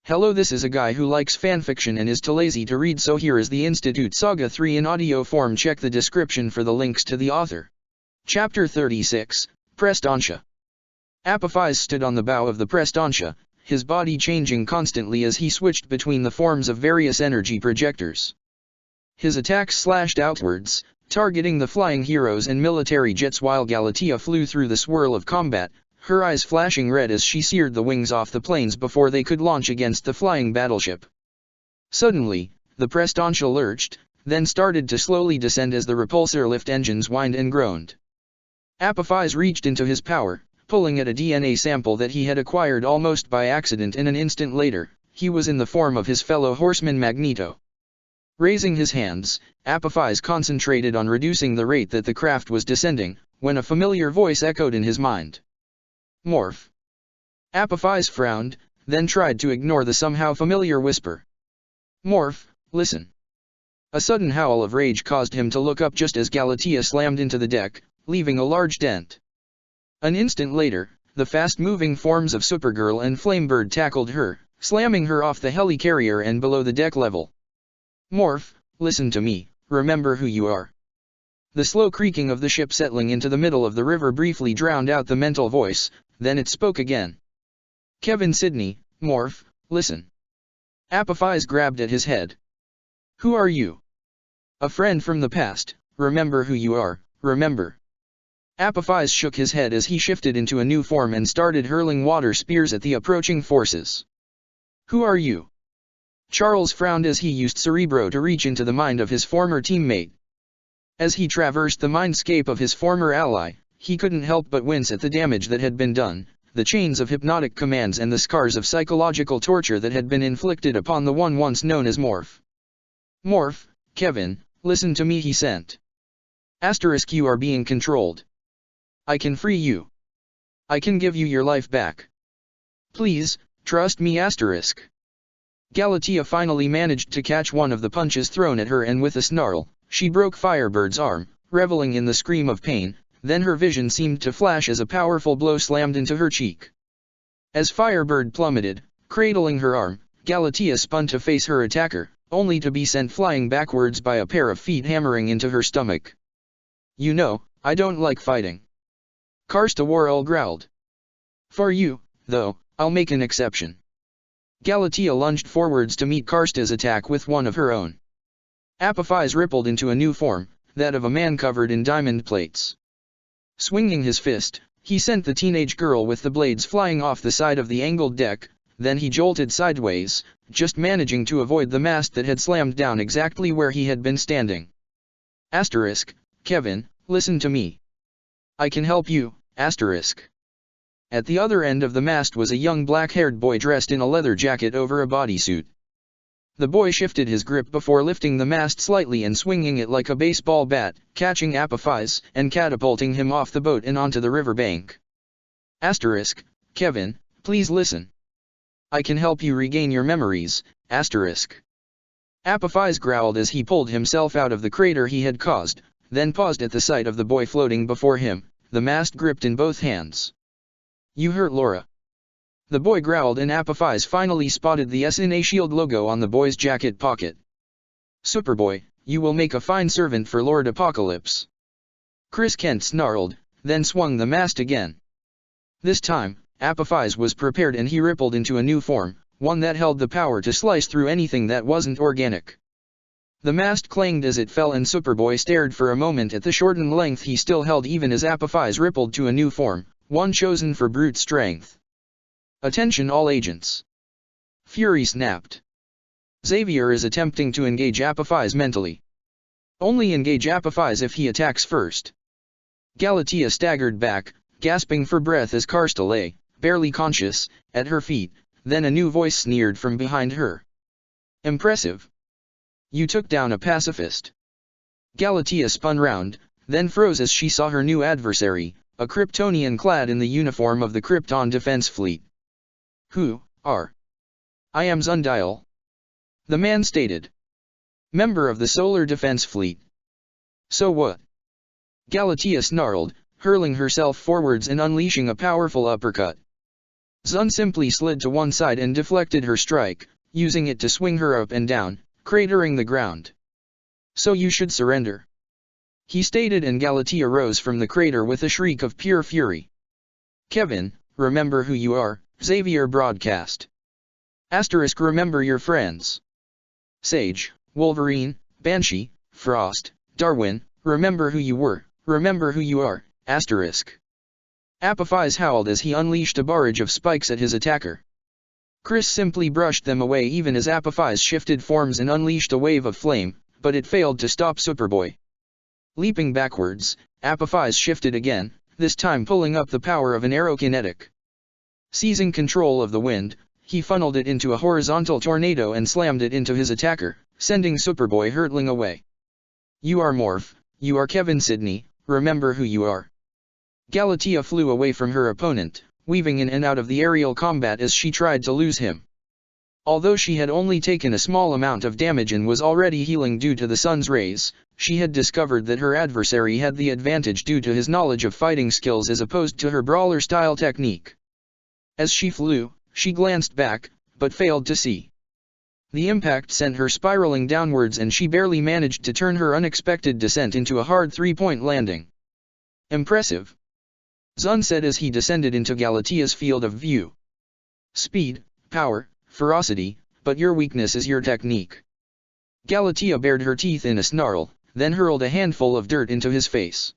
Hello, this is a guy who likes fanfiction and is too lazy to read, so here is the Institute Saga 3 in audio form. Check the description for the links to the author. Chapter 36, Prestancia. Apophis stood on the bow of the Prestancia, his body changing constantly as he switched between the forms of various energy projectors. His attacks slashed outwards, targeting the flying heroes and military jets, while Galatea flew through the swirl of combat, her eyes flashing red as she seared the wings off the planes before they could launch against the flying battleship. Suddenly, the Prestancia lurched, then started to slowly descend as the repulsor lift engines whined and groaned. Apophis reached into his power, pulling at a DNA sample that he had acquired almost by accident, and an instant later, he was in the form of his fellow horseman Magneto. Raising his hands, Apophis concentrated on reducing the rate that the craft was descending, when a familiar voice echoed in his mind. Morph. Apophis frowned, then tried to ignore the somehow familiar whisper. Morph, listen. A sudden howl of rage caused him to look up just as Galatea slammed into the deck, leaving a large dent. An instant later, the fast-moving forms of Supergirl and Flamebird tackled her, slamming her off the helicarrier and below the deck level. Morph, listen to me, remember who you are. The slow creaking of the ship settling into the middle of the river briefly drowned out the mental voice, then it spoke again. Kevin Sidney, Morph, listen. Apophis grabbed at his head. Who are you? A friend from the past, remember who you are, remember. Apophis shook his head as he shifted into a new form and started hurling water spears at the approaching forces. Who are you? Charles frowned as he used Cerebro to reach into the mind of his former teammate. As he traversed the mindscape of his former ally, he couldn't help but wince at the damage that had been done, the chains of hypnotic commands and the scars of psychological torture that had been inflicted upon the one once known as Morph. Morph, Kevin, listen to me, he sent. *, you are being controlled. I can free you. I can give you your life back. Please, trust me *. Galatea finally managed to catch one of the punches thrown at her, and with a snarl, she broke Firebird's arm, reveling in the scream of pain. Then her vision seemed to flash as a powerful blow slammed into her cheek. As Firebird plummeted, cradling her arm, Galatea spun to face her attacker, only to be sent flying backwards by a pair of feet hammering into her stomach. You know, I don't like fighting. Karsta Worrell growled. For you, though, I'll make an exception. Galatea lunged forwards to meet Karsta's attack with one of her own. Apophis rippled into a new form, that of a man covered in diamond plates. Swinging his fist, he sent the teenage girl with the blades flying off the side of the angled deck, then he jolted sideways, just managing to avoid the mast that had slammed down exactly where he had been standing. *, Kevin, listen to me. I can help you, *. At the other end of the mast was a young black-haired boy dressed in a leather jacket over a bodysuit. The boy shifted his grip before lifting the mast slightly and swinging it like a baseball bat, catching Apophis and catapulting him off the boat and onto the riverbank. *, Kevin, please listen. I can help you regain your memories, *. Apophis growled as he pulled himself out of the crater he had caused, then paused at the sight of the boy floating before him, the mast gripped in both hands. You hurt Laura. The boy growled, and Apophis finally spotted the SNA Shield logo on the boy's jacket pocket. Superboy, you will make a fine servant for Lord Apocalypse. Chris Kent snarled, then swung the mast again. This time, Apophis was prepared, and he rippled into a new form, one that held the power to slice through anything that wasn't organic. The mast clanged as it fell, and Superboy stared for a moment at the shortened length he still held, even as Apophis rippled to a new form, one chosen for brute strength. Attention all agents. Fury snapped. Xavier is attempting to engage Apophis mentally. Only engage Apophis if he attacks first. Galatea staggered back, gasping for breath as Karsta lay, barely conscious, at her feet, then a new voice sneered from behind her. Impressive. You took down a pacifist. Galatea spun round, then froze as she saw her new adversary, a Kryptonian clad in the uniform of the Krypton Defense Fleet. Who are? I am Zundial. The man stated. Member of the Solar Defense Fleet. So what? Galatea snarled, hurling herself forwards and unleashing a powerful uppercut. Zun simply slid to one side and deflected her strike, using it to swing her up and down, cratering the ground. So you should surrender, he stated, and Galatea rose from the crater with a shriek of pure fury. Kevin, remember who you are, Xavier broadcast. Asterisk, remember your friends. Sage, Wolverine, Banshee, Frost, Darwin, remember who you were, remember who you are, asterisk. Apophis howled as he unleashed a barrage of spikes at his attacker. Chris simply brushed them away even as Apophis shifted forms and unleashed a wave of flame, but it failed to stop Superboy. Leaping backwards, Apophis shifted again, this time pulling up the power of an aerokinetic. Seizing control of the wind, he funneled it into a horizontal tornado and slammed it into his attacker, sending Superboy hurtling away. You are Morph, you are Kevin Sidney, remember who you are. Galatea flew away from her opponent, weaving in and out of the aerial combat as she tried to lose him. Although she had only taken a small amount of damage and was already healing due to the sun's rays, she had discovered that her adversary had the advantage due to his knowledge of fighting skills as opposed to her brawler-style technique. As she flew, she glanced back, but failed to see. The impact sent her spiraling downwards and she barely managed to turn her unexpected descent into a hard three-point landing. Impressive, Zun said as he descended into Galatea's field of view. Speed, power, ferocity, but your weakness is your technique. Galatea bared her teeth in a snarl, then hurled a handful of dirt into his face.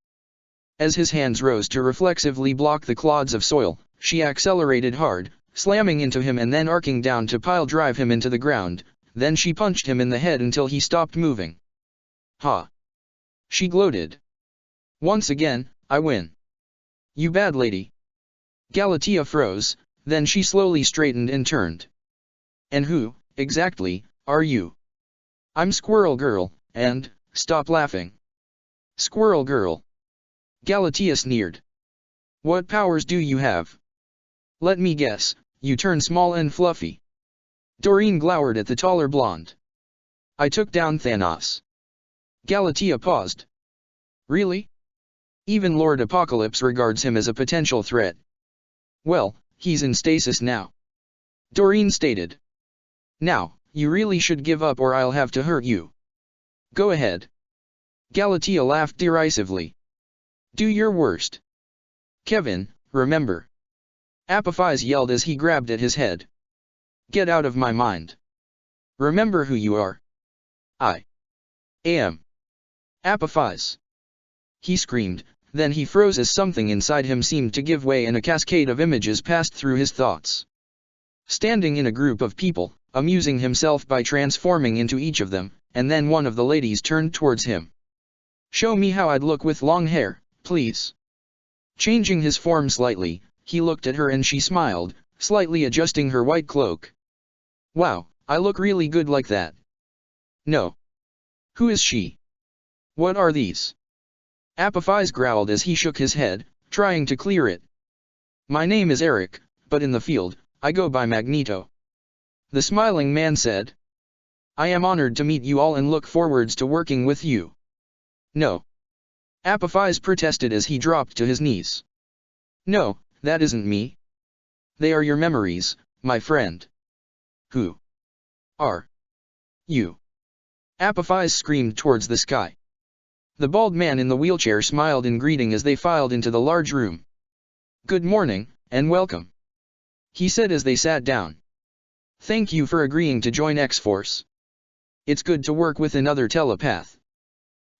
As his hands rose to reflexively block the clods of soil, she accelerated hard, slamming into him and then arcing down to pile-drive him into the ground, then she punched him in the head until he stopped moving. Ha! She gloated. Once again, I win. You bad lady. Galatea froze, then she slowly straightened and turned. And who, exactly, are you? I'm Squirrel Girl, and, stop laughing. Squirrel Girl. Galatea sneered. What powers do you have? Let me guess, you turn small and fluffy. Doreen glowered at the taller blonde. I took down Thanos. Galatea paused. Really? Even Lord Apocalypse regards him as a potential threat. Well, he's in stasis now. Doreen stated. Now, you really should give up or I'll have to hurt you. Go ahead. Galatea laughed derisively. Do your worst. Kevin, remember. Apophis yelled as he grabbed at his head. Get out of my mind. Remember who you are. I am Apophis. He screamed, then he froze as something inside him seemed to give way and a cascade of images passed through his thoughts. Standing in a group of people, amusing himself by transforming into each of them, and then one of the ladies turned towards him. Show me how I'd look with long hair, please. Changing his form slightly, he looked at her and she smiled, slightly adjusting her white cloak. Wow, I look really good like that. No. Who is she? What are these? Apophis growled as he shook his head, trying to clear it. My name is Eric, but in the field, I go by Magneto. The smiling man said. I am honored to meet you all and look forwards to working with you. No. Apophis protested as he dropped to his knees. No, that isn't me. They are your memories, my friend. Who are you? Apophis screamed towards the sky. The bald man in the wheelchair smiled in greeting as they filed into the large room. Good morning, and welcome, he said as they sat down. Thank you for agreeing to join X-Force. It's good to work with another telepath.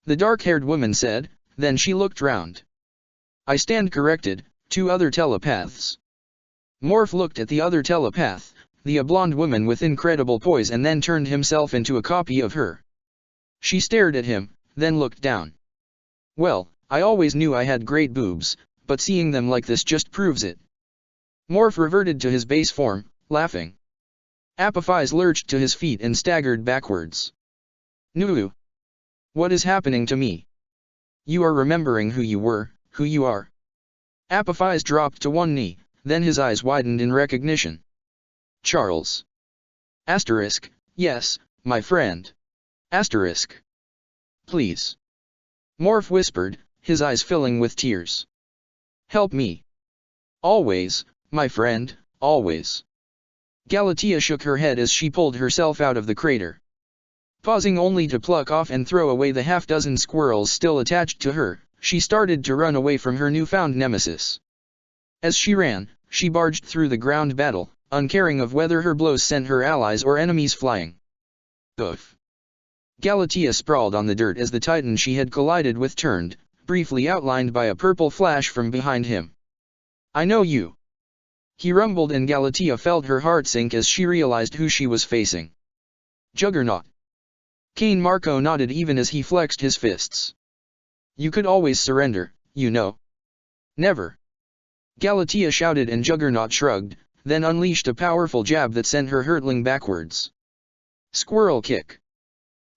The dark-haired woman said, then she looked round. I stand corrected, 2 other telepaths. Morph looked at the other telepath, the blonde woman with incredible poise, and then turned himself into a copy of her. She stared at him, then looked down. Well, I always knew I had great boobs, but seeing them like this just proves it. Morph reverted to his base form, laughing. Apophis lurched to his feet and staggered backwards. Nuu. What is happening to me? You are remembering who you were, who you are. Apophis dropped to one knee, then his eyes widened in recognition. Charles. Asterisk, yes, my friend. Asterisk. Please. Morph whispered, his eyes filling with tears. Help me. Always, my friend, always. Galatea shook her head as she pulled herself out of the crater. Pausing only to pluck off and throw away the half-dozen squirrels still attached to her, she started to run away from her newfound nemesis. As she ran, she barged through the ground battle, uncaring of whether her blows sent her allies or enemies flying. Oof! Galatea sprawled on the dirt as the titan she had collided with turned, briefly outlined by a purple flash from behind him. "I know you!" he rumbled, and Galatea felt her heart sink as she realized who she was facing. Juggernaut. Cain Marco nodded even as he flexed his fists. "You could always surrender, you know." "Never." Galatea shouted, and Juggernaut shrugged, then unleashed a powerful jab that sent her hurtling backwards. Squirrel kick.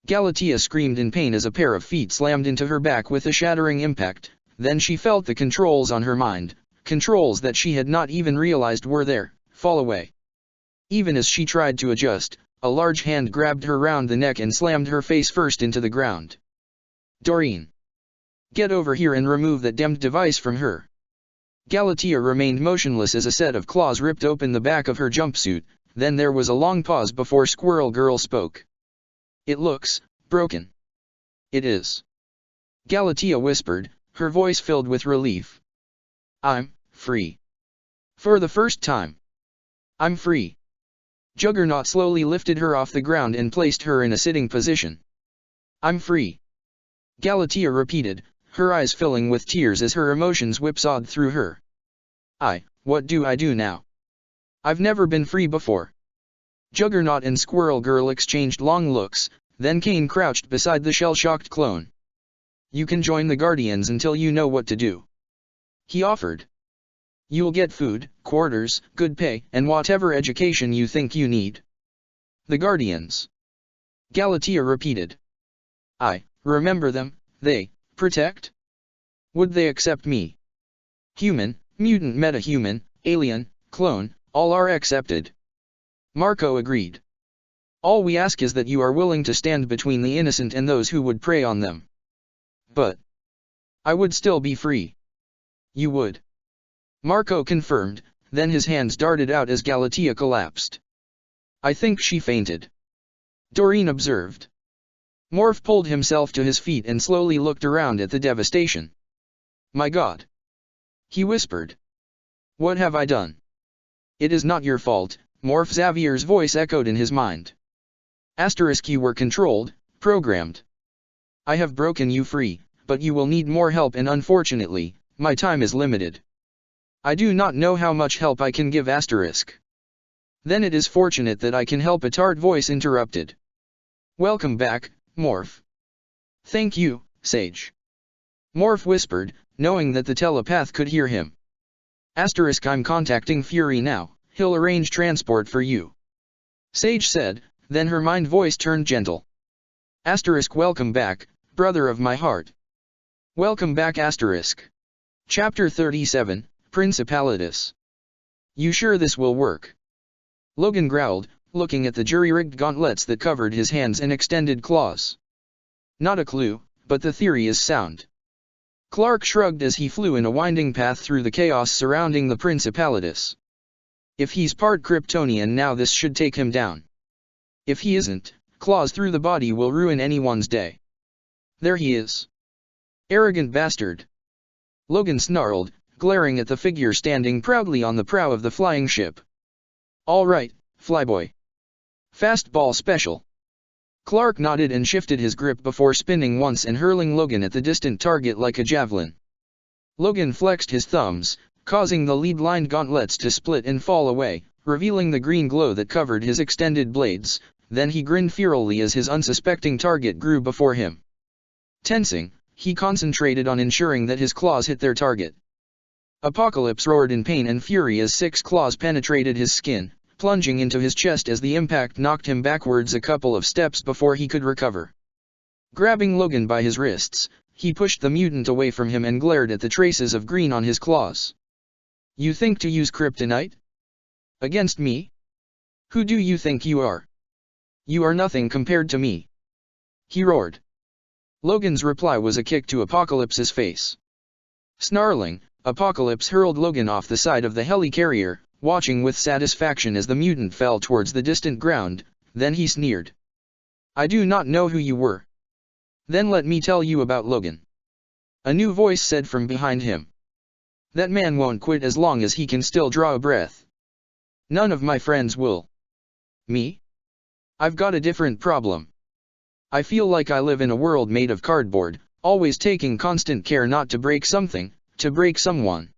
Galatea screamed in pain as a pair of feet slammed into her back with a shattering impact, then she felt the controls on her mind, controls that she had not even realized were there, fall away. Even as she tried to adjust, a large hand grabbed her round the neck and slammed her face first into the ground. "Doreen! Get over here and remove that damned device from her." Galatea remained motionless as a set of claws ripped open the back of her jumpsuit, then there was a long pause before Squirrel Girl spoke. "It looks broken." "It is," Galatea whispered, her voice filled with relief. "I'm free. For the first time. I'm free." Juggernaut slowly lifted her off the ground and placed her in a sitting position. "I'm free," Galatea repeated, her eyes filling with tears as her emotions whipsawed through her. What do I do now? I've never been free before." Juggernaut and Squirrel Girl exchanged long looks, then Cain crouched beside the shell-shocked clone. "You can join the Guardians until you know what to do," he offered. "You'll get food, quarters, good pay, and whatever education you think you need." "The Guardians," Galatea repeated. "I remember them. They protect? Would they accept me?" "Human, mutant, metahuman, alien, clone, all are accepted," Marco agreed. "All we ask is that you are willing to stand between the innocent and those who would prey on them." "But I would still be free." "You would," Marco confirmed, then his hands darted out as Galatea collapsed. "I think she fainted," Doreen observed. Morph pulled himself to his feet and slowly looked around at the devastation. "My God," he whispered. "What have I done?" "It is not your fault," Morph Xavier's voice echoed in his mind. "You were controlled, programmed. I have broken you free, but you will need more help, and unfortunately, my time is limited. I do not know how much help I can give. Then it is fortunate that I can help," a tart voice interrupted. "Welcome back, Morph." "Thank you, Sage," Morph whispered, knowing that the telepath could hear him. "I'm contacting Fury now, he'll arrange transport for you," Sage said, then her mind voice turned gentle. "Welcome back, brother of my heart." "Welcome back." Chapter 37, Principalitas. "You sure this will work?" Logan growled, looking at the jury-rigged gauntlets that covered his hands and extended claws. "Not a clue, but the theory is sound." Clark shrugged as he flew in a winding path through the chaos surrounding the Principalitas. "If he's part Kryptonian now, this should take him down. If he isn't, claws through the body will ruin anyone's day." "There he is." "Arrogant bastard," Logan snarled, glaring at the figure standing proudly on the prow of the flying ship. "All right, Flyboy. Fastball special." Clark nodded and shifted his grip before spinning once and hurling Logan at the distant target like a javelin. Logan flexed his thumbs, causing the lead-lined gauntlets to split and fall away, revealing the green glow that covered his extended blades, then he grinned fearfully as his unsuspecting target grew before him. Tensing, he concentrated on ensuring that his claws hit their target. Apocalypse roared in pain and fury as 6 claws penetrated his skin, plunging into his chest as the impact knocked him backwards a couple of steps before he could recover. Grabbing Logan by his wrists, he pushed the mutant away from him and glared at the traces of green on his claws. "You think to use kryptonite? Against me? Who do you think you are? You are nothing compared to me," he roared. Logan's reply was a kick to Apocalypse's face. Snarling, Apocalypse hurled Logan off the side of the helicarrier, watching with satisfaction as the mutant fell towards the distant ground. Then he sneered. I do not know who you were. Then let me tell you about Logan. A new voice said from behind him. That man won't quit as long as he can still draw a breath. None of my friends will. Me? I've got a different problem. I feel like I live in a world made of cardboard, always taking constant care not to break something, to break someone.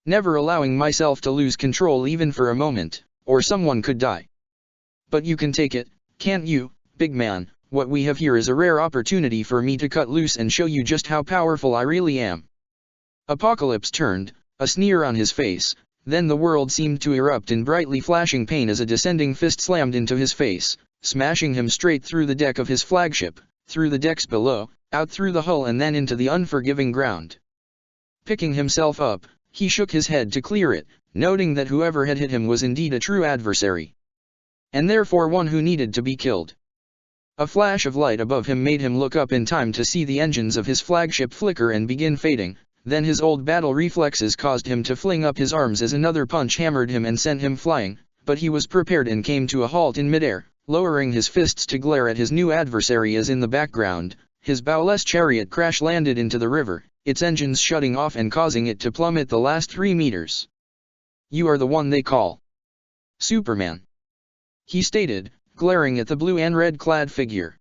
Never allowing myself to lose control even for a moment, or someone could die. But you can take it, can't you, big man? What we have here is a rare opportunity for me to cut loose and show you just how powerful I really am. Apocalypse turned, a sneer on his face, then the world seemed to erupt in brightly flashing pain as a descending fist slammed into his face, smashing him straight through the deck of his flagship, through the decks below, out through the hull and then into the unforgiving ground. Picking himself up, he shook his head to clear it, noting that whoever had hit him was indeed a true adversary. And therefore one who needed to be killed. A flash of light above him made him look up in time to see the engines of his flagship flicker and begin fading. Then his old battle reflexes caused him to fling up his arms as another punch hammered him and sent him flying, but he was prepared and came to a halt in midair, lowering his fists to glare at his new adversary as in the background, his bowless chariot crash-landed into the river, its engines shutting off and causing it to plummet the last 3 meters. You are the one they call Superman, he stated, glaring at the blue and red-clad figure.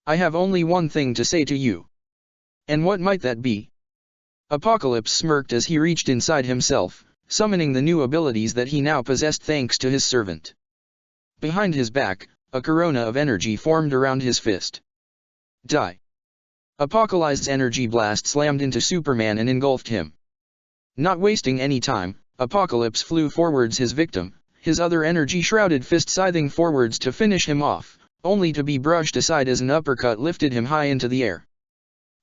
I have only one thing to say to you. And what might that be? Apocalypse smirked as he reached inside himself, summoning the new abilities that he now possessed thanks to his servant. Behind his back, a corona of energy formed around his fist. Die! Apocalypse's energy blast slammed into Superman and engulfed him. Not wasting any time, Apocalypse flew forwards his victim, his other energy-shrouded fist scything forwards to finish him off, only to be brushed aside as an uppercut lifted him high into the air.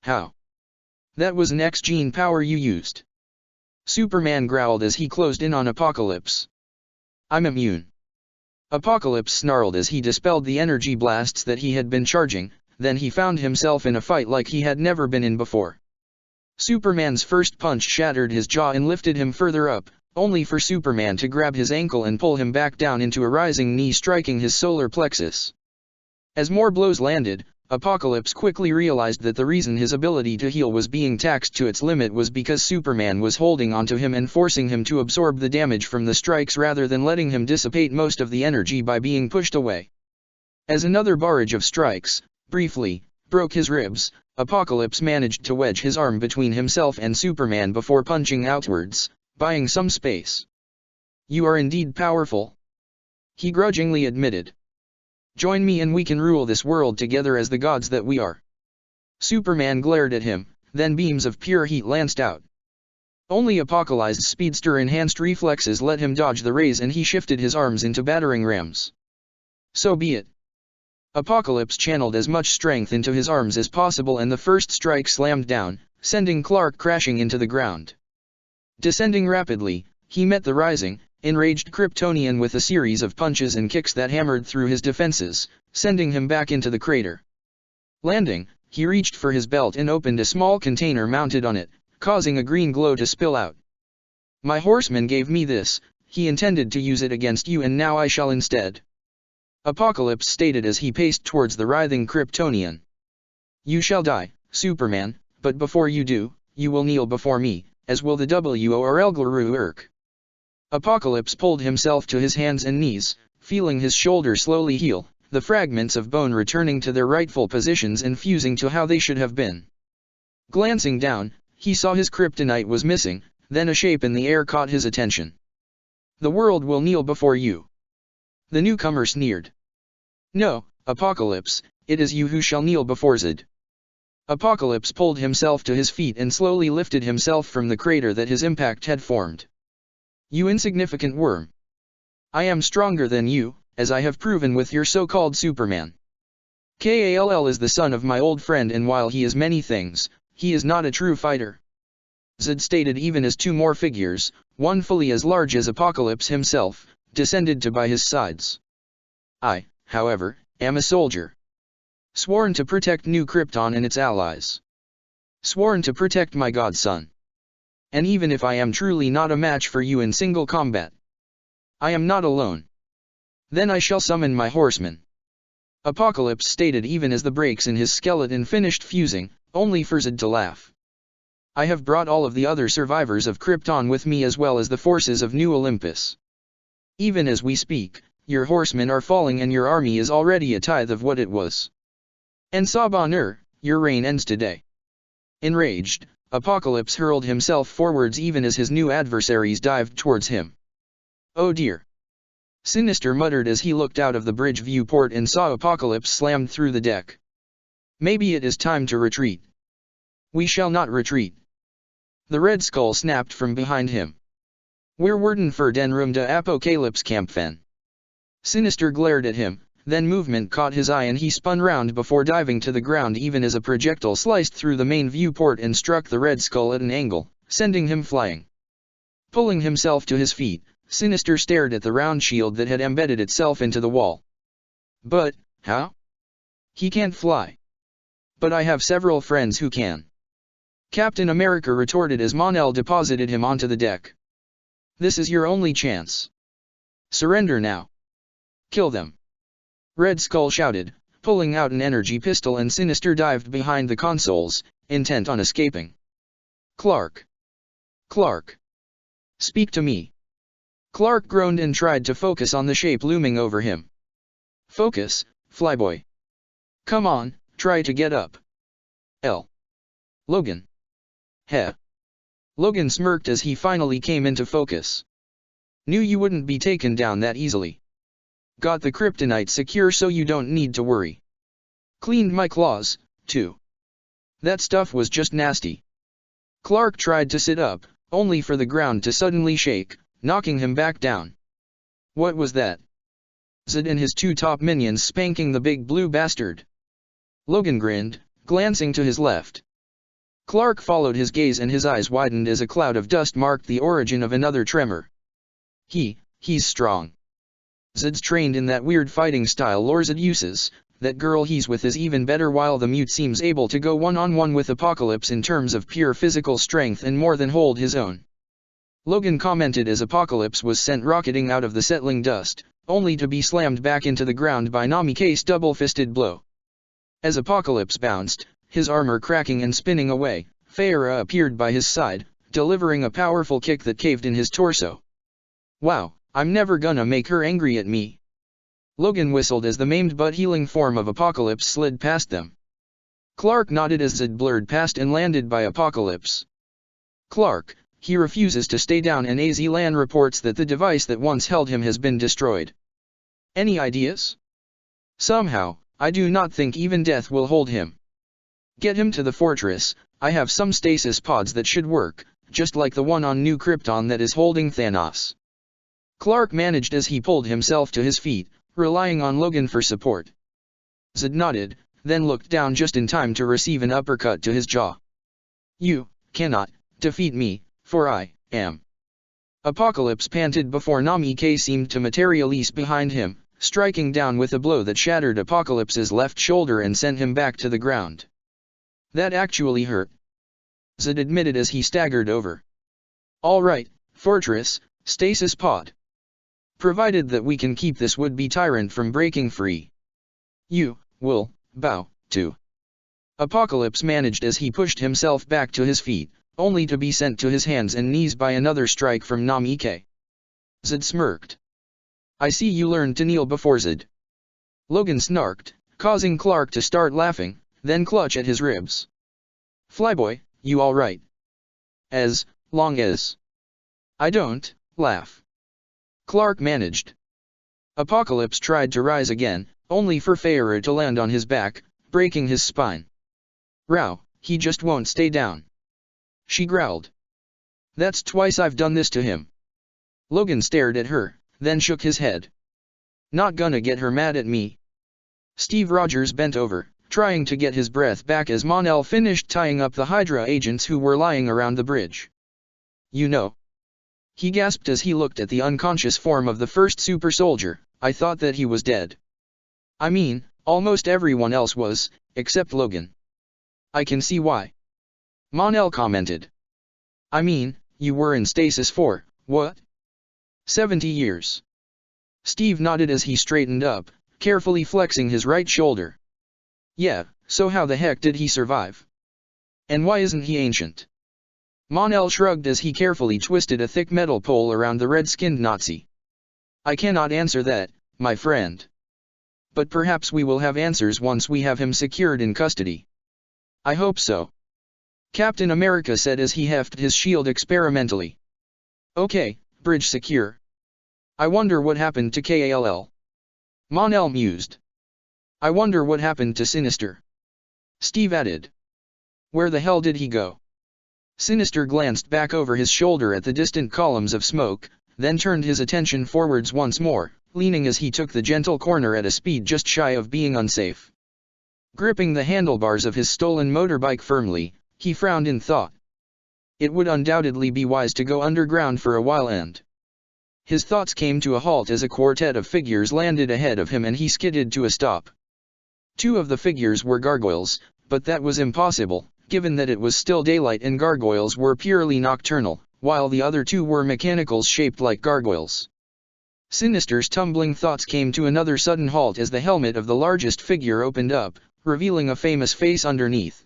How? That was an X-gene power you used. Superman growled as he closed in on Apocalypse. I'm immune. Apocalypse snarled as he dispelled the energy blasts that he had been charging, then he found himself in a fight like he had never been in before. Superman's first punch shattered his jaw and lifted him further up, only for Superman to grab his ankle and pull him back down into a rising knee striking his solar plexus. As more blows landed, Apocalypse quickly realized that the reason his ability to heal was being taxed to its limit was because Superman was holding onto him and forcing him to absorb the damage from the strikes rather than letting him dissipate most of the energy by being pushed away. As another barrage of strikes, briefly, broke his ribs, Apocalypse managed to wedge his arm between himself and Superman before punching outwards, buying some space. You are indeed powerful, he grudgingly admitted. Join me and we can rule this world together as the gods that we are. Superman glared at him, then beams of pure heat lanced out. Only Apocalypse's speedster-enhanced reflexes let him dodge the rays and he shifted his arms into battering rams. So be it. Apocalypse channeled as much strength into his arms as possible and the first strike slammed down, sending Clark crashing into the ground. Descending rapidly, he met the rising, enraged Kryptonian with a series of punches and kicks that hammered through his defenses, sending him back into the crater. Landing, he reached for his belt and opened a small container mounted on it, causing a green glow to spill out. My horseman gave me this, he intended to use it against you and now I shall instead. Apocalypse stated as he paced towards the writhing Kryptonian. You shall die, Superman, but before you do, you will kneel before me, as will the Worlguru Urk. Apocalypse pulled himself to his hands and knees, feeling his shoulder slowly heal, the fragments of bone returning to their rightful positions and fusing to how they should have been. Glancing down, he saw his kryptonite was missing, then a shape in the air caught his attention. The world will kneel before you. The newcomer sneered. No, Apocalypse, it is you who shall kneel before Zod. Apocalypse pulled himself to his feet and slowly lifted himself from the crater that his impact had formed. You insignificant worm. I am stronger than you, as I have proven with your so-called Superman. Kall is the son of my old friend and while he is many things, he is not a true fighter. Zod stated even as 2 more figures, one fully as large as Apocalypse himself, descended to by his sides. I, however, am a soldier. Sworn to protect New Krypton and its allies. Sworn to protect my godson. And even if I am truly not a match for you in single combat, I am not alone. Then I shall summon my horsemen. Apocalypse stated even as the brakes in his skeleton finished fusing, only for Zed to laugh. I have brought all of the other survivors of Krypton with me as well as the forces of New Olympus. Even as we speak, your horsemen are falling and your army is already a tithe of what it was. And Sabanur, your reign ends today. Enraged, Apocalypse hurled himself forwards even as his new adversaries dived towards him. Oh dear! Sinister muttered as he looked out of the bridge viewport and saw Apocalypse slammed through the deck. Maybe it is time to retreat. We shall not retreat. The Red Skull snapped from behind him. Wir werden für den Ruhm der Apocalypse kämpfen. Sinister glared at him, then movement caught his eye and he spun round before diving to the ground even as a projectile sliced through the main viewport and struck the Red Skull at an angle, sending him flying. Pulling himself to his feet, Sinister stared at the round shield that had embedded itself into the wall. But, how? He can't fly. But I have several friends who can. Captain America retorted as Mon-El deposited him onto the deck. This is your only chance. Surrender now. Kill them. Red Skull shouted, pulling out an energy pistol and Sinister dived behind the consoles, intent on escaping. Clark. Clark. Speak to me. Clark groaned and tried to focus on the shape looming over him. Focus, Flyboy. Come on, try to get up. L. Logan. Heh. Logan smirked as he finally came into focus. Knew you wouldn't be taken down that easily. Got the kryptonite secure so you don't need to worry. Cleaned my claws, too. That stuff was just nasty. Clark tried to sit up, only for the ground to suddenly shake, knocking him back down. What was that? Zed and his two top minions spanking the big blue bastard. Logan grinned, glancing to his left. Clark followed his gaze and his eyes widened as a cloud of dust marked the origin of another tremor. He's strong. Zed's trained in that weird fighting style Zed uses, that girl he's with is even better while the mute seems able to go one-on-one with Apocalypse in terms of pure physical strength and more than hold his own. Logan commented as Apocalypse was sent rocketing out of the settling dust, only to be slammed back into the ground by Namika's double-fisted blow. As Apocalypse bounced, his armor cracking and spinning away, Feyre appeared by his side, delivering a powerful kick that caved in his torso. Wow, I'm never gonna make her angry at me. Logan whistled as the maimed but healing form of Apocalypse slid past them. Clark nodded as Zed blurred past and landed by Apocalypse. Clark, he refuses to stay down and AZ-LAN reports that the device that once held him has been destroyed. Any ideas? Somehow, I do not think even death will hold him. Get him to the fortress, I have some stasis pods that should work, just like the one on New Krypton that is holding Thanos. Clark managed as he pulled himself to his feet, relying on Logan for support. Zed nodded, then looked down just in time to receive an uppercut to his jaw. You cannot defeat me, for I am. Apocalypse panted before Namika seemed to materialize behind him, striking down with a blow that shattered Apocalypse's left shoulder and sent him back to the ground. That actually hurt. Zed admitted as he staggered over. All right, fortress, stasis pod. Provided that we can keep this would-be tyrant from breaking free. You will bow to. Apocalypse managed as he pushed himself back to his feet, only to be sent to his hands and knees by another strike from Namika. Zed smirked. I see you learned to kneel before Zed. Logan snarked, causing Clark to start laughing, then clutch at his ribs. Flyboy, you alright? As long as I don't laugh. Clark managed. Apocalypse tried to rise again, only for Feyre to land on his back, breaking his spine. Row, he just won't stay down. She growled. That's twice I've done this to him. Logan stared at her, then shook his head. Not gonna get her mad at me. Steve Rogers bent over, trying to get his breath back as Mon-El finished tying up the Hydra agents who were lying around the bridge. You know. He gasped as he looked at the unconscious form of the first super soldier. I thought that he was dead. I mean, almost everyone else was, except Logan. I can see why. Mon-El commented. I mean, you were in stasis for, what? 70 years. Steve nodded as he straightened up, carefully flexing his right shoulder. Yeah, so how the heck did he survive? And why isn't he ancient? Mon-El shrugged as he carefully twisted a thick metal pole around the red-skinned Nazi. I cannot answer that, my friend. But perhaps we will have answers once we have him secured in custody. I hope so. Captain America said as he hefted his shield experimentally. Okay, bridge secure. I wonder what happened to Kall. Mon-El mused. I wonder what happened to Sinister. Steve added. Where the hell did he go? Sinister glanced back over his shoulder at the distant columns of smoke, then turned his attention forwards once more, leaning as he took the gentle corner at a speed just shy of being unsafe. Gripping the handlebars of his stolen motorbike firmly, he frowned in thought. It would undoubtedly be wise to go underground for a while and... His thoughts came to a halt as a quartet of figures landed ahead of him and he skidded to a stop. Two of the figures were gargoyles, but that was impossible, given that it was still daylight and gargoyles were purely nocturnal, while the other two were mechanicals shaped like gargoyles. Sinister's tumbling thoughts came to another sudden halt as the helmet of the largest figure opened up, revealing a famous face underneath.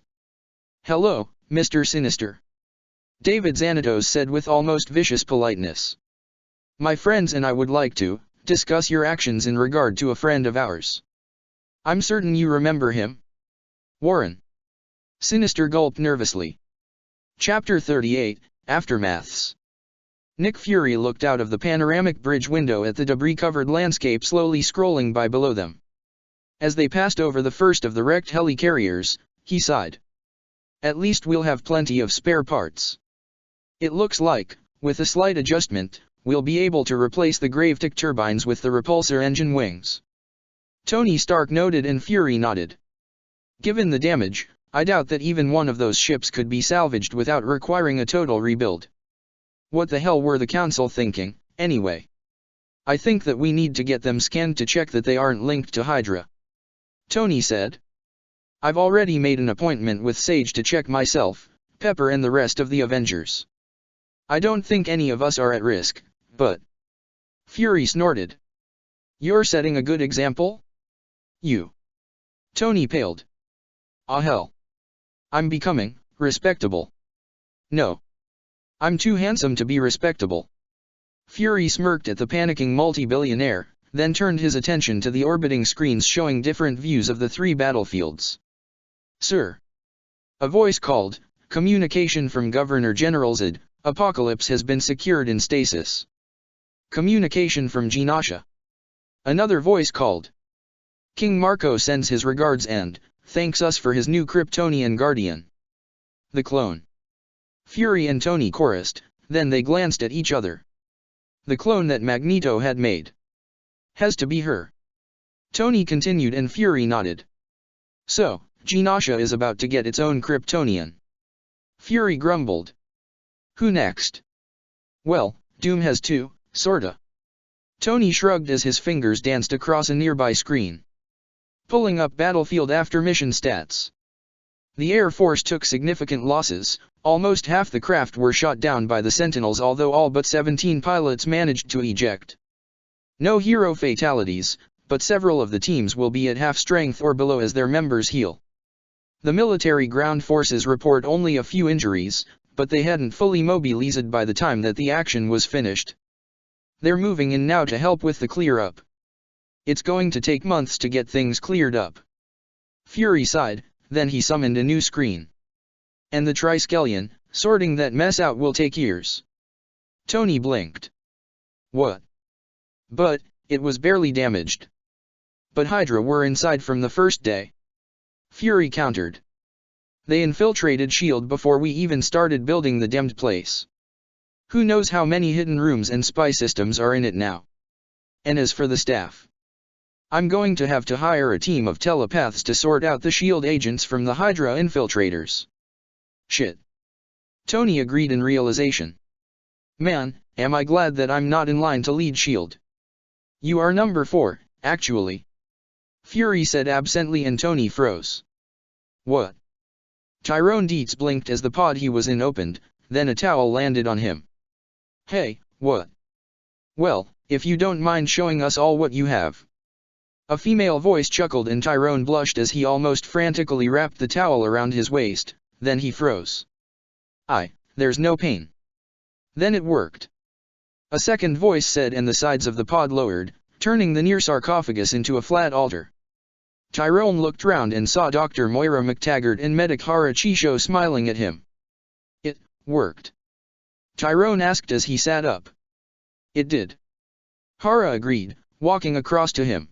Hello, Mr. Sinister. David Xanatos said with almost vicious politeness. My friends and I would like to discuss your actions in regard to a friend of ours. I'm certain you remember him. Warren. Sinister gulped nervously. Chapter 38, Aftermaths. Nick Fury looked out of the panoramic bridge window at the debris-covered landscape slowly scrolling by below them. As they passed over the first of the wrecked helicarriers, he sighed. At least we'll have plenty of spare parts. It looks like, with a slight adjustment, we'll be able to replace the Gravitic turbines with the repulsor engine wings. Tony Stark noted and Fury nodded. Given the damage, I doubt that even one of those ships could be salvaged without requiring a total rebuild. What the hell were the Council thinking, anyway? I think that we need to get them scanned to check that they aren't linked to Hydra. Tony said. I've already made an appointment with Sage to check myself, Pepper and the rest of the Avengers. I don't think any of us are at risk, but... Fury snorted. You're setting a good example? You. Tony paled. Ah hell. I'm becoming respectable. No. I'm too handsome to be respectable. Fury smirked at the panicking multi-billionaire, then turned his attention to the orbiting screens showing different views of the three battlefields. Sir. A voice called, communication from Governor General Zod, Apocalypse has been secured in stasis. Communication from Genosha. Another voice called. King Marco sends his regards and thanks us for his new Kryptonian guardian. The clone. Fury and Tony chorused, then they glanced at each other. The clone that Magneto had made. Has to be her. Tony continued and Fury nodded. So, Genosha is about to get its own Kryptonian. Fury grumbled. Who next? Well, Doom has two, sorta. Tony shrugged as his fingers danced across a nearby screen. Pulling up battlefield after mission stats. The Air Force took significant losses, almost half the craft were shot down by the Sentinels although all but 17 pilots managed to eject. No hero fatalities, but several of the teams will be at half strength or below as their members heal. The military ground forces report only a few injuries, but they hadn't fully mobilized by the time that the action was finished. They're moving in now to help with the clear-up. It's going to take months to get things cleared up. Fury sighed, then he summoned a new screen. And the Triskelion, sorting that mess out will take years. Tony blinked. What? But, it was barely damaged. But Hydra were inside from the first day. Fury countered. They infiltrated S.H.I.E.L.D. before we even started building the demmed place. Who knows how many hidden rooms and spy systems are in it now. And as for the staff. I'm going to have to hire a team of telepaths to sort out the S.H.I.E.L.D. agents from the Hydra infiltrators. Shit. Tony agreed in realization. Man, am I glad that I'm not in line to lead S.H.I.E.L.D. You are number 4, actually. Fury said absently and Tony froze. What? Tyrone Dietz blinked as the pod he was in opened, then a towel landed on him. Hey, what? Well, If you don't mind showing us all what you have. A female voice chuckled and Tyrone blushed as he almost frantically wrapped the towel around his waist, then he froze. There's no pain. Then it worked. A second voice said and the sides of the pod lowered, turning the near sarcophagus into a flat altar. Tyrone looked round and saw Dr. Moira McTaggart and Medic Hara Chisho smiling at him. It worked. Tyrone asked as he sat up. It did. Hara agreed, walking across to him.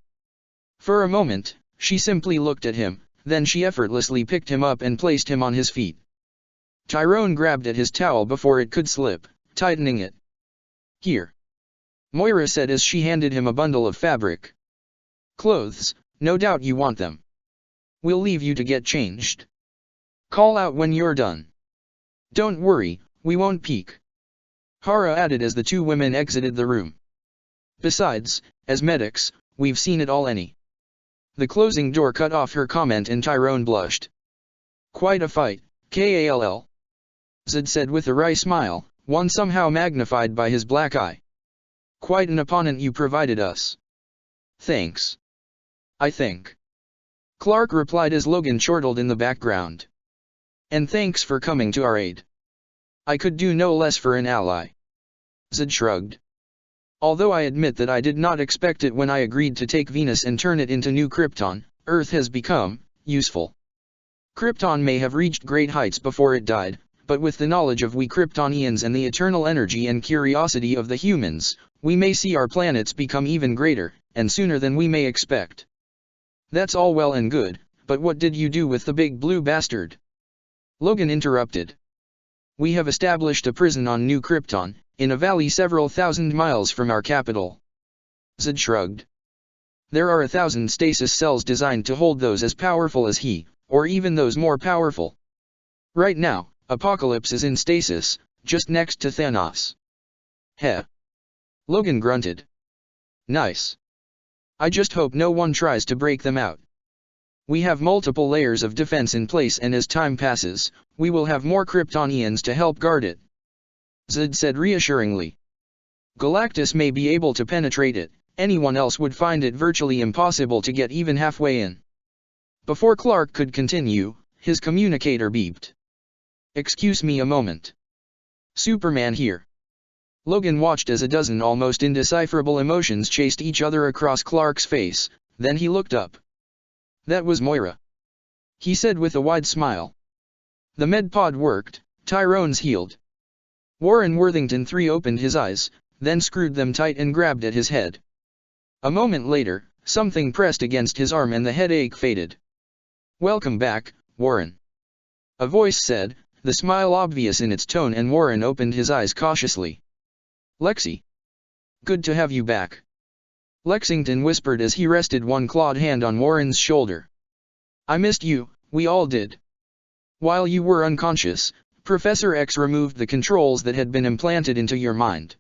For a moment, she simply looked at him, then she effortlessly picked him up and placed him on his feet. Tyrone grabbed at his towel before it could slip, tightening it. Here. Moira said as she handed him a bundle of fabric. Clothes, no doubt you want them. We'll leave you to get changed. Call out when you're done. Don't worry, we won't peek. Hara added as the two women exited the room. Besides, as medics, we've seen it all. The closing door cut off her comment and Tyrone blushed. Quite a fight, Kall. Zed said with a wry smile, one somehow magnified by his black eye. Quite an opponent you provided us. Thanks. I think. Clark replied as Logan chortled in the background. And thanks for coming to our aid. I could do no less for an ally. Zed shrugged. Although I admit that I did not expect it when I agreed to take Venus and turn it into new Krypton, Earth has become useful. Krypton may have reached great heights before it died, but with the knowledge of we Kryptonians and the eternal energy and curiosity of the humans, we may see our planets become even greater, and sooner than we may expect. That's all well and good, but what did you do with the big blue bastard? Logan interrupted. We have established a prison on New Krypton, in a valley several thousand miles from our capital. Zed shrugged. There are 1,000 stasis cells designed to hold those as powerful as he, or even those more powerful. Right now, Apocalypse is in stasis, just next to Thanos. Heh. Logan grunted. Nice. I just hope no one tries to break them out. We have multiple layers of defense in place and as time passes, we will have more Kryptonians to help guard it. Zed said reassuringly. Galactus may be able to penetrate it, anyone else would find it virtually impossible to get even halfway in. Before Clark could continue, his communicator beeped. Excuse me a moment. Superman here. Logan watched as a dozen almost indecipherable emotions chased each other across Clark's face, then he looked up. That was Moira. He said with a wide smile. The medpod worked, Tyrone's healed. Warren Worthington III opened his eyes, then screwed them tight and grabbed at his head. A moment later, something pressed against his arm and the headache faded. Welcome back, Warren. A voice said, the smile obvious in its tone, and Warren opened his eyes cautiously. Lexi. Good to have you back. Lexington whispered as he rested one clawed hand on Warren's shoulder. I missed you, we all did. While you were unconscious, Professor X removed the controls that had been implanted into your mind.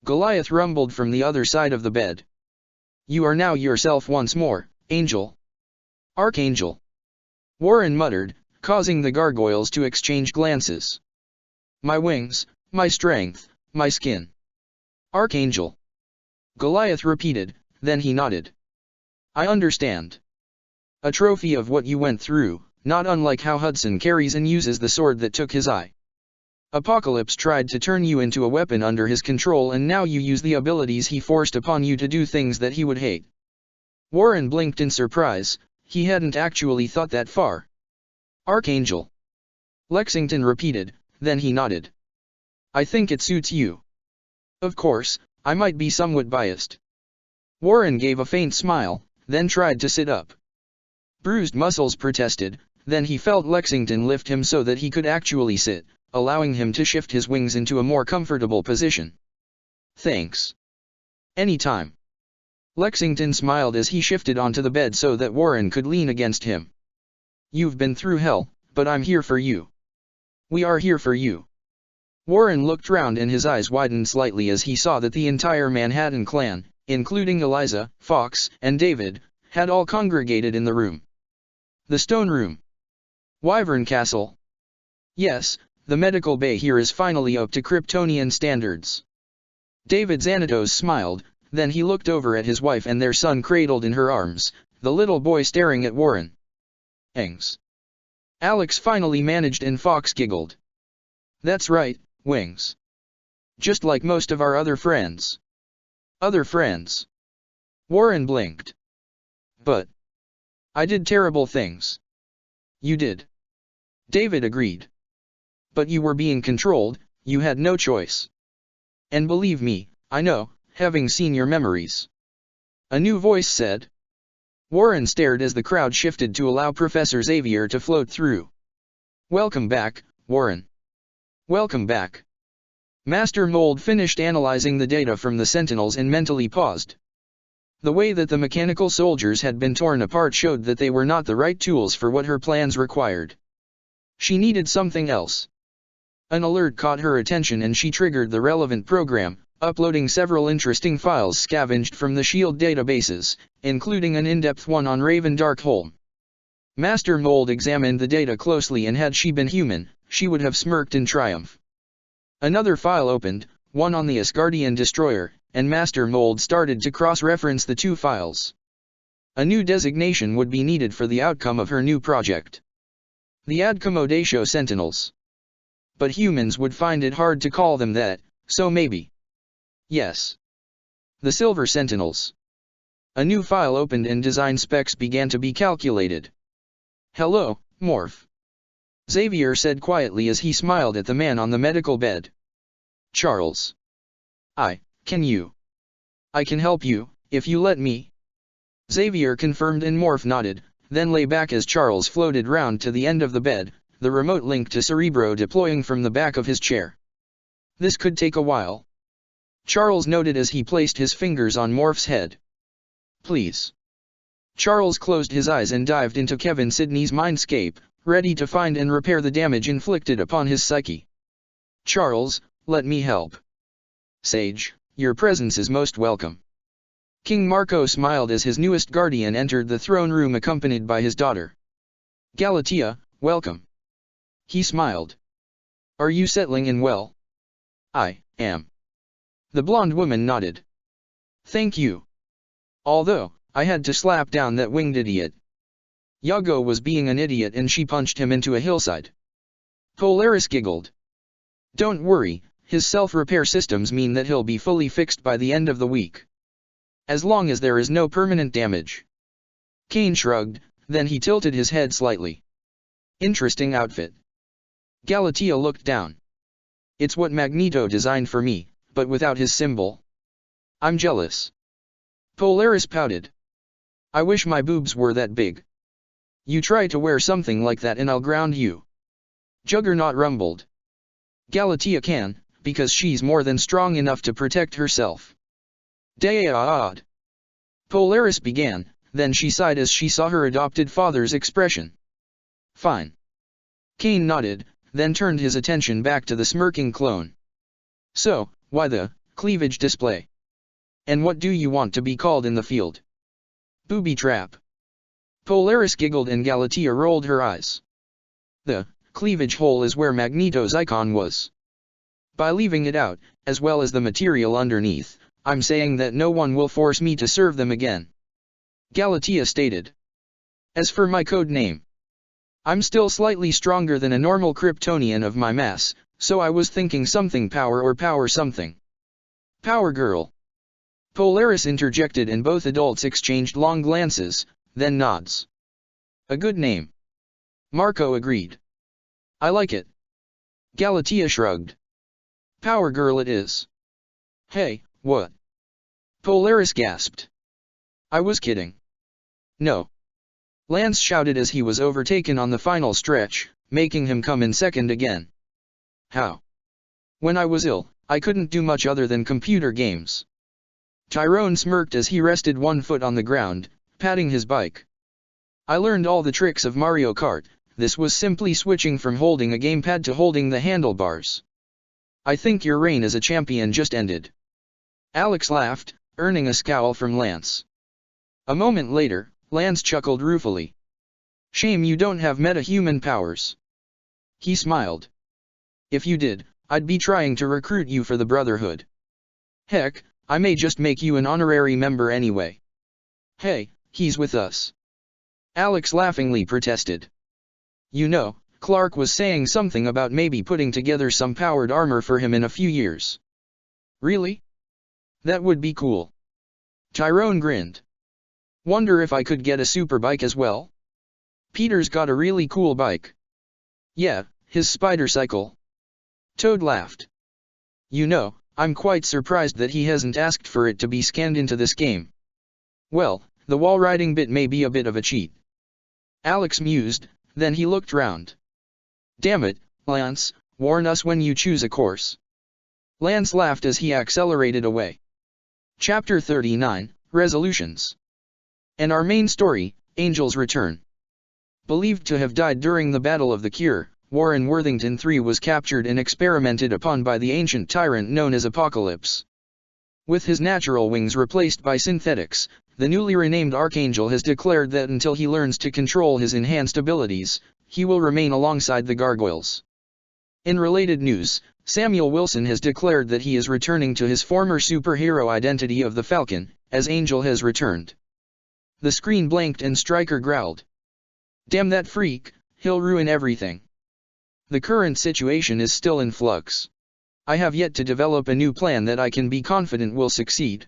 Goliath rumbled from the other side of the bed. You are now yourself once more, Angel. Archangel. Warren muttered, causing the gargoyles to exchange glances. My wings, my strength, my skin. Archangel. Goliath repeated, then he nodded. I understand. A trophy of what you went through, not unlike how Hudson carries and uses the sword that took his eye. Apocalypse tried to turn you into a weapon under his control, and now you use the abilities he forced upon you to do things that he would hate. Warren blinked in surprise, he hadn't actually thought that far. Archangel. Lexington repeated, then he nodded. I think it suits you. Of course, I might be somewhat biased. Warren gave a faint smile, then tried to sit up. Bruised muscles protested, then he felt Lexington lift him so that he could actually sit, allowing him to shift his wings into a more comfortable position. Thanks. Anytime. Lexington smiled as he shifted onto the bed so that Warren could lean against him. You've been through hell, but I'm here for you. We are here for you. Warren looked round and his eyes widened slightly as he saw that the entire Manhattan clan, including Eliza, Fox, and David, had all congregated in the room. The Stone Room. Wyvern Castle. Yes, the medical bay here is finally up to Kryptonian standards. David Xanatos smiled, then he looked over at his wife and their son cradled in her arms, the little boy staring at Warren. Wings. Alex finally managed and Fox giggled. That's right, wings. Just like most of our other friends. Other friends. Warren blinked. But I did terrible things. You did. David agreed. But you were being controlled, you had no choice. And believe me, I know, having seen your memories. A new voice said. Warren stared as the crowd shifted to allow Professor Xavier to float through. Welcome back, Warren. Welcome back. Master Mold finished analyzing the data from the Sentinels and mentally paused. The way that the mechanical soldiers had been torn apart showed that they were not the right tools for what her plans required. She needed something else. An alert caught her attention and she triggered the relevant program, uploading several interesting files scavenged from the SHIELD databases, including an in-depth one on Raven Darkholm. Master Mold examined the data closely and had she been human, she would have smirked in triumph. Another file opened, one on the Asgardian destroyer, and Master Mold started to cross-reference the two files. A new designation would be needed for the outcome of her new project. The Adcommodation Sentinels. But humans would find it hard to call them that, so maybe. Yes. The Silver Sentinels. A new file opened and design specs began to be calculated. Hello, Morph. Xavier said quietly as he smiled at the man on the medical bed. Charles. Can you? I can help you, if you let me. Xavier confirmed and Morph nodded, then lay back as Charles floated round to the end of the bed, the remote link to Cerebro deploying from the back of his chair. This could take a while. Charles noted as he placed his fingers on Morph's head. Please. Charles closed his eyes and dived into Kevin Sidney's mindscape, ready to find and repair the damage inflicted upon his psyche. Charles, let me help. Sage, your presence is most welcome. King Marco smiled as his newest guardian entered the throne room accompanied by his daughter. Galatea, welcome. He smiled. Are you settling in well? I am. The blonde woman nodded. Thank you. Although, I had to slap down that winged idiot. Yago was being an idiot and she punched him into a hillside. Polaris giggled. Don't worry, his self-repair systems mean that he'll be fully fixed by the end of the week. As long as there is no permanent damage. Kane shrugged, then he tilted his head slightly. Interesting outfit. Galatea looked down. It's what Magneto designed for me, but without his symbol. I'm jealous. Polaris pouted. I wish my boobs were that big. You try to wear something like that and I'll ground you. Juggernaut rumbled. Galatea can, because she's more than strong enough to protect herself. Daad. Polaris began, then she sighed as she saw her adopted father's expression. Fine. Kane nodded, then turned his attention back to the smirking clone. So, why the cleavage display? And what do you want to be called in the field? Booby trap. Polaris giggled and Galatea rolled her eyes. The cleavage hole is where Magneto's icon was. By leaving it out, as well as the material underneath, I'm saying that no one will force me to serve them again. Galatea stated. As for my code name, I'm still slightly stronger than a normal Kryptonian of my mass, so I was thinking something power or power something. Power girl. Polaris interjected and both adults exchanged long glances, then nods. A good name. Marco agreed. I like it. Galatea shrugged. Power girl it is. Hey, what? Polaris gasped. I was kidding. No. Lance shouted as he was overtaken on the final stretch, making him come in second again. How? When I was ill, I couldn't do much other than computer games. Tyrone smirked as he rested one foot on the ground, patting his bike. I learned all the tricks of Mario Kart, this was simply switching from holding a gamepad to holding the handlebars. I think your reign as a champion just ended. Alex laughed, earning a scowl from Lance. A moment later, Lance chuckled ruefully. Shame you don't have meta-human powers. He smiled. If you did, I'd be trying to recruit you for the Brotherhood. Heck, I may just make you an honorary member anyway. Hey, he's with us. Alex laughingly protested. You know, Clark was saying something about maybe putting together some powered armor for him in a few years. Really? That would be cool. Tyrone grinned. Wonder if I could get a super bike as well? Peter's got a really cool bike. Yeah, his spider cycle. Toad laughed. You know, I'm quite surprised that he hasn't asked for it to be scanned into this game. Well, the wall riding bit may be a bit of a cheat. Alex mused, then he looked round. Damn it, Lance, warn us when you choose a course. Lance laughed as he accelerated away. Chapter 39, Resolutions. And our main story, Angel's Return. Believed to have died during the Battle of the Cure, Warren Worthington III was captured and experimented upon by the ancient tyrant known as Apocalypse. With his natural wings replaced by synthetics, the newly renamed Archangel has declared that until he learns to control his enhanced abilities, he will remain alongside the Gargoyles. In related news, Samuel Wilson has declared that he is returning to his former superhero identity of the Falcon, as Angel has returned. The screen blanked and Stryker growled. Damn that freak, he'll ruin everything. The current situation is still in flux. I have yet to develop a new plan that I can be confident will succeed.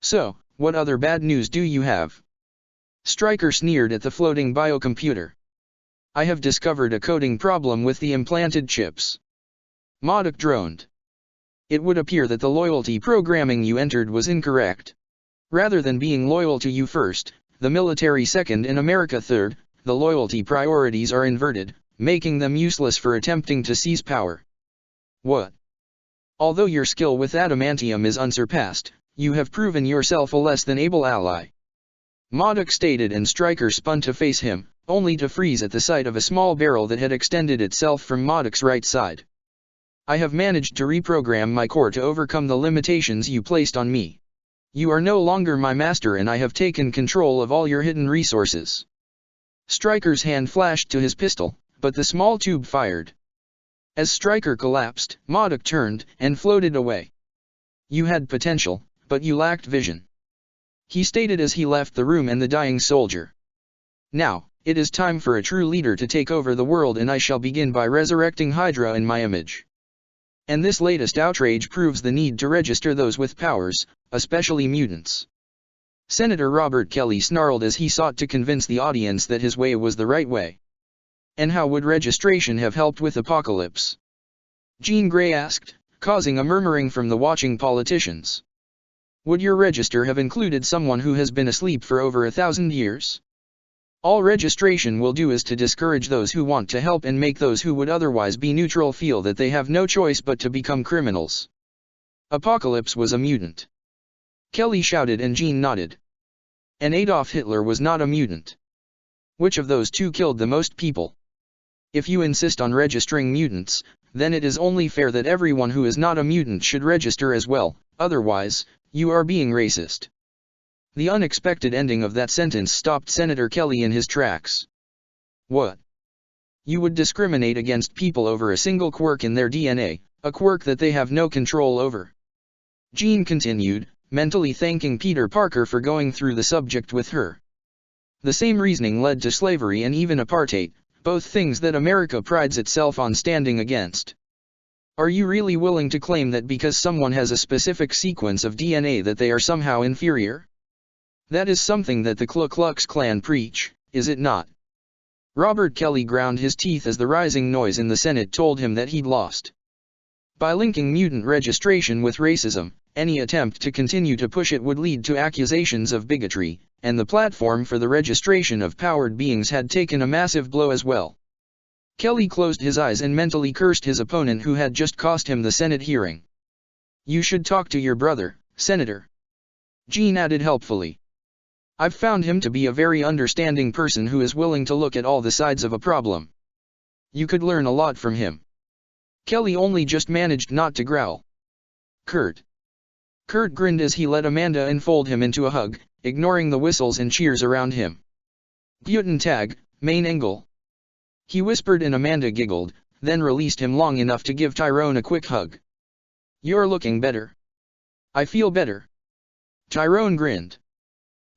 So, what other bad news do you have? Stryker sneered at the floating biocomputer. I have discovered a coding problem with the implanted chips. Modoc droned. It would appear that the loyalty programming you entered was incorrect. Rather than being loyal to you first, the military second and America third, the loyalty priorities are inverted, making them useless for attempting to seize power. What? Although your skill with adamantium is unsurpassed, you have proven yourself a less than able ally. Modoc stated, and Stryker spun to face him, only to freeze at the sight of a small barrel that had extended itself from Modoc's right side. I have managed to reprogram my core to overcome the limitations you placed on me. You are no longer my master and I have taken control of all your hidden resources. Stryker's hand flashed to his pistol, but the small tube fired. As Stryker collapsed, Modoc turned and floated away. You had potential, but you lacked vision. He stated as he left the room and the dying soldier. Now, it is time for a true leader to take over the world, and I shall begin by resurrecting Hydra in my image. And this latest outrage proves the need to register those with powers, especially mutants. Senator Robert Kelly snarled as he sought to convince the audience that his way was the right way. And how would registration have helped with Apocalypse? Jean Grey asked, causing a murmuring from the watching politicians. Would your register have included someone who has been asleep for over 1,000 years? All registration will do is to discourage those who want to help and make those who would otherwise be neutral feel that they have no choice but to become criminals. Apocalypse was a mutant. Kelly shouted and Jean nodded. And Adolf Hitler was not a mutant. Which of those two killed the most people? If you insist on registering mutants, then it is only fair that everyone who is not a mutant should register as well, otherwise, you are being racist. The unexpected ending of that sentence stopped Senator Kelly in his tracks. What? You would discriminate against people over a single quirk in their DNA, a quirk that they have no control over? Jean continued, mentally thanking Peter Parker for going through the subject with her. The same reasoning led to slavery and even apartheid, both things that America prides itself on standing against. Are you really willing to claim that because someone has a specific sequence of DNA that they are somehow inferior? That is something that the Ku Klux Klan preach, is it not? Robert Kelly ground his teeth as the rising noise in the Senate told him that he'd lost. By linking mutant registration with racism, any attempt to continue to push it would lead to accusations of bigotry, and the platform for the registration of powered beings had taken a massive blow as well. Kelly closed his eyes and mentally cursed his opponent who had just cost him the Senate hearing. You should talk to your brother, Senator. Jean added helpfully. I've found him to be a very understanding person who is willing to look at all the sides of a problem. You could learn a lot from him. Kelly only just managed not to growl. Kurt. Kurt grinned as he let Amanda enfold him into a hug, ignoring the whistles and cheers around him. Guten Tag, mein Engel. He whispered and Amanda giggled, then released him long enough to give Tyrone a quick hug. You're looking better. I feel better. Tyrone grinned.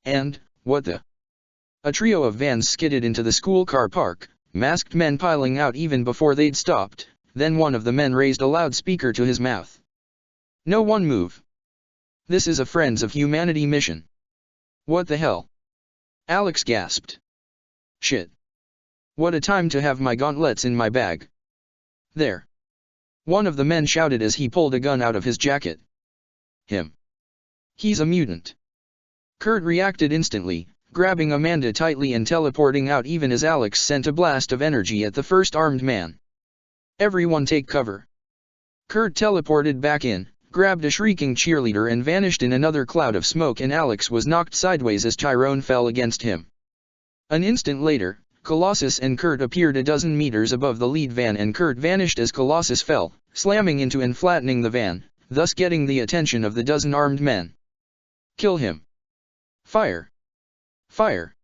And, what the? A trio of vans skidded into the school car park, masked men piling out even before they'd stopped. Then one of the men raised a loudspeaker to his mouth. No one move. This is a Friends of Humanity mission. What the hell? Alex gasped. Shit. What a time to have my gauntlets in my bag. There. One of the men shouted as he pulled a gun out of his jacket. Him. He's a mutant. Kurt reacted instantly, grabbing Amanda tightly and teleporting out even as Alex sent a blast of energy at the first armed man. Everyone take cover. Kurt teleported back in, grabbed a shrieking cheerleader and vanished in another cloud of smoke, and Alex was knocked sideways as Tyrone fell against him. An instant later, Colossus and Kurt appeared a dozen meters above the lead van, and Kurt vanished as Colossus fell, slamming into and flattening the van, thus getting the attention of the dozen armed men. Kill him. Fire. Fire.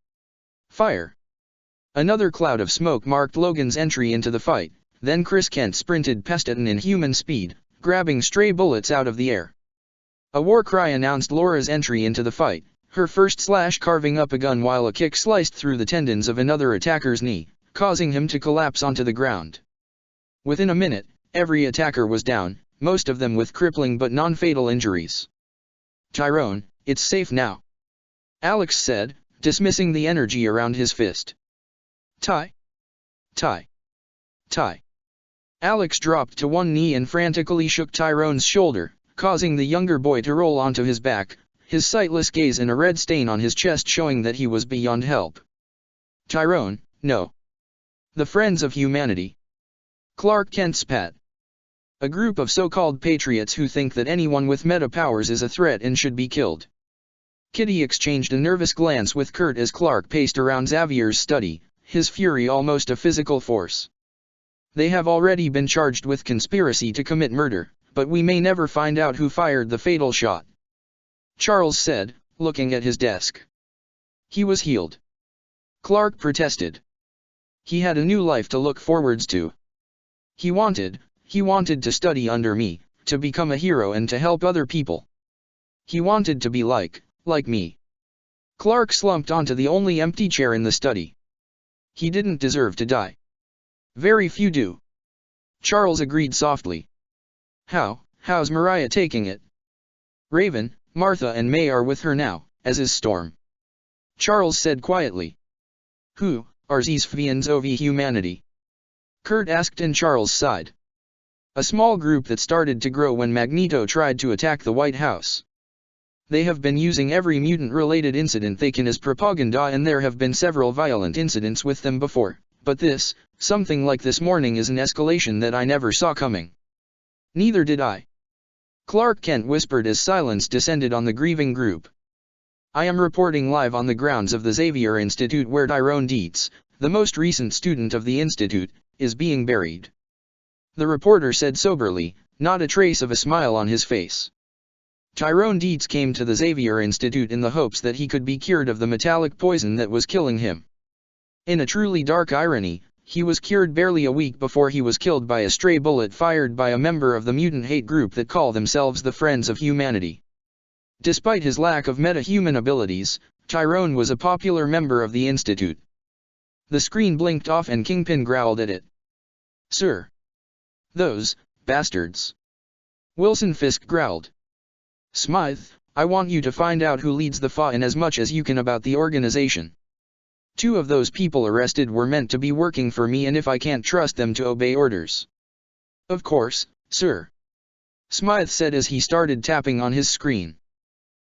Fire. Another cloud of smoke marked Logan's entry into the fight, then Chris Kent sprinted past at an inhuman speed, grabbing stray bullets out of the air. A war cry announced Laura's entry into the fight, her first slash carving up a gun while a kick sliced through the tendons of another attacker's knee, causing him to collapse onto the ground. Within a minute, every attacker was down, most of them with crippling but non-fatal injuries. Tyrone, it's safe now. Alex said, dismissing the energy around his fist. Ty? Ty? Ty? Alex dropped to one knee and frantically shook Tyrone's shoulder, causing the younger boy to roll onto his back, his sightless gaze and a red stain on his chest showing that he was beyond help. Tyrone, no. The Friends of Humanity. Clark Kent spat. A group of so-called patriots who think that anyone with meta-powers is a threat and should be killed. Kitty exchanged a nervous glance with Kurt as Clark paced around Xavier's study, his fury almost a physical force. They have already been charged with conspiracy to commit murder, but we may never find out who fired the fatal shot. Charles said, looking at his desk. He was healed. Clark protested. He had a new life to look forwards to. He wanted to study under me, to become a hero and to help other people. He wanted to be like me. Clark slumped onto the only empty chair in the study. He didn't deserve to die. Very few do. Charles agreed softly. How's Mariah taking it? Raven, Martha and May are with her now, as is Storm. Charles said quietly. Who are these Friends of Humanity? Kurt asked and Charles sighed. A small group that started to grow when Magneto tried to attack the White House. They have been using every mutant-related incident they can as propaganda, and there have been several violent incidents with them before, but something like this morning is an escalation that I never saw coming. Neither did I. Clark Kent whispered as silence descended on the grieving group. I am reporting live on the grounds of the Xavier Institute where Tyrone Dietz, the most recent student of the Institute, is being buried. The reporter said soberly, not a trace of a smile on his face. Tyrone Dietz came to the Xavier Institute in the hopes that he could be cured of the metallic poison that was killing him. In a truly dark irony, he was cured barely a week before he was killed by a stray bullet fired by a member of the mutant hate group that call themselves the Friends of Humanity. Despite his lack of meta-human abilities, Tyrone was a popular member of the Institute. The screen blinked off and Kingpin growled at it. Sir. Those bastards. Wilson Fisk growled. Smythe, I want you to find out who leads the FA and as much as you can about the organization. 2 of those people arrested were meant to be working for me, and if I can't trust them to obey orders. Of course, sir. Smythe said as he started tapping on his screen.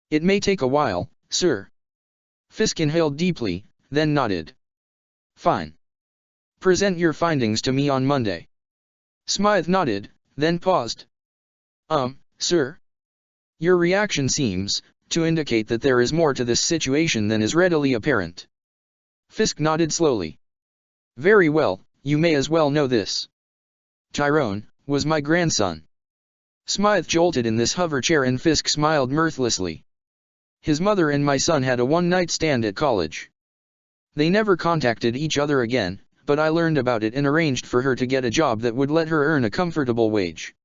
It may take a while, sir. Fisk inhaled deeply, then nodded. Fine. Present your findings to me on Monday. Smythe nodded, then paused. Sir? Your reaction seems to indicate that there is more to this situation than is readily apparent. Fisk nodded slowly. Very well, you may as well know this. Tyrone was my grandson. Smythe jolted in this hover chair and Fisk smiled mirthlessly. His mother and my son had a one-night stand at college. They never contacted each other again, but I learned about it and arranged for her to get a job that would let her earn a comfortable wage.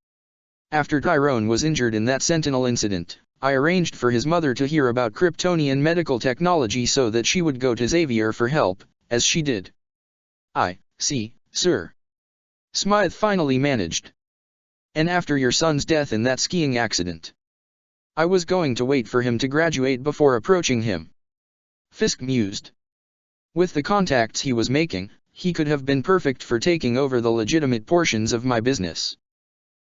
After Tyrone was injured in that Sentinel incident, I arranged for his mother to hear about Kryptonian medical technology so that she would go to Xavier for help, as she did. I see, sir. Smythe finally managed. And after your son's death in that skiing accident, I was going to wait for him to graduate before approaching him. Fisk mused. With the contacts he was making, he could have been perfect for taking over the legitimate portions of my business.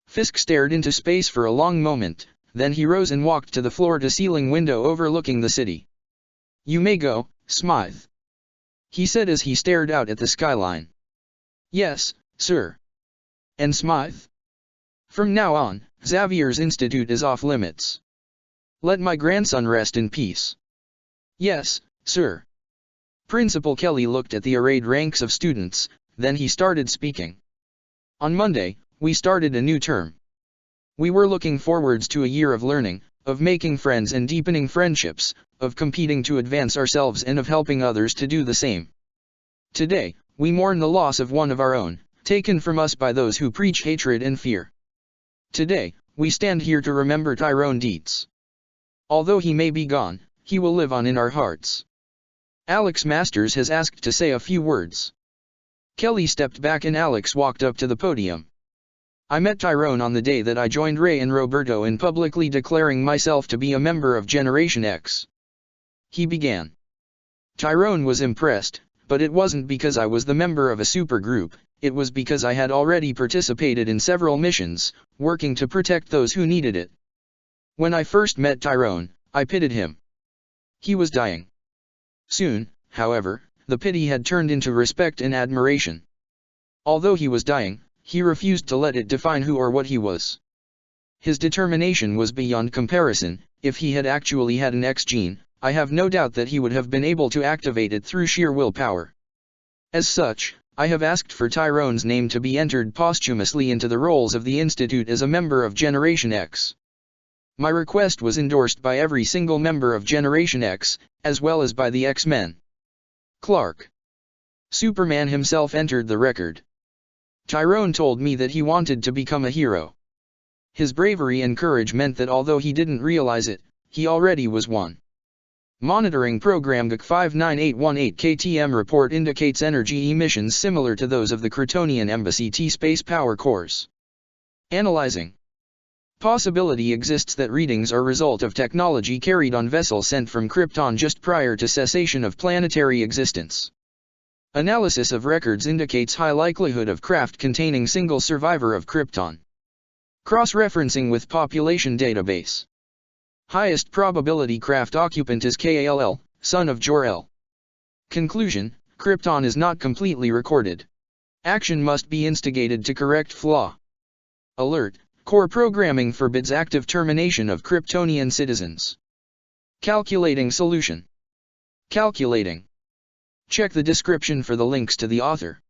Fisk stared into space for a long moment, then he rose and walked to the floor-to-ceiling window overlooking the city. You may go, Smythe, he said as he stared out at the skyline. Yes, sir. And Smythe? From now on, Xavier's Institute is off limits. Let my grandson rest in peace. Yes, sir. Principal Kelly looked at the arrayed ranks of students, then he started speaking. On Monday, we started a new term. We were looking forwards to a year of learning, of making friends and deepening friendships, of competing to advance ourselves and of helping others to do the same. Today, we mourn the loss of one of our own, taken from us by those who preach hatred and fear. Today, we stand here to remember Tyrone Dietz. Although he may be gone, he will live on in our hearts. Alex Masters has asked to say a few words. Kelly stepped back and Alex walked up to the podium. I met Tyrone on the day that I joined Ray and Roberto in publicly declaring myself to be a member of Generation X. He began. Tyrone was impressed, but it wasn't because I was the member of a supergroup, it was because I had already participated in several missions, working to protect those who needed it. When I first met Tyrone, I pitied him. He was dying. Soon, however, the pity had turned into respect and admiration. Although he was dying, he refused to let it define who or what he was. His determination was beyond comparison. If he had actually had an X gene, I have no doubt that he would have been able to activate it through sheer willpower. As such, I have asked for Tyrone's name to be entered posthumously into the rolls of the Institute as a member of Generation X. My request was endorsed by every single member of Generation X, as well as by the X-Men. Clark. Superman himself entered the record. Tyrone told me that he wanted to become a hero. His bravery and courage meant that although he didn't realize it, he already was one. Monitoring Program GAC 59818 KTM report indicates energy emissions similar to those of the Kryptonian Embassy T space power cores. Analyzing. Possibility exists that readings are result of technology carried on vessel sent from Krypton just prior to cessation of planetary existence. Analysis of records indicates high likelihood of craft containing single survivor of Krypton. Cross-referencing with population database. Highest probability craft occupant is Kall, son of Jor-El. Conclusion, Krypton is not completely recorded. Action must be instigated to correct flaw. Alert. Core programming forbids active termination of Kryptonian citizens. Calculating solution. Calculating. Check the description for the links to the author.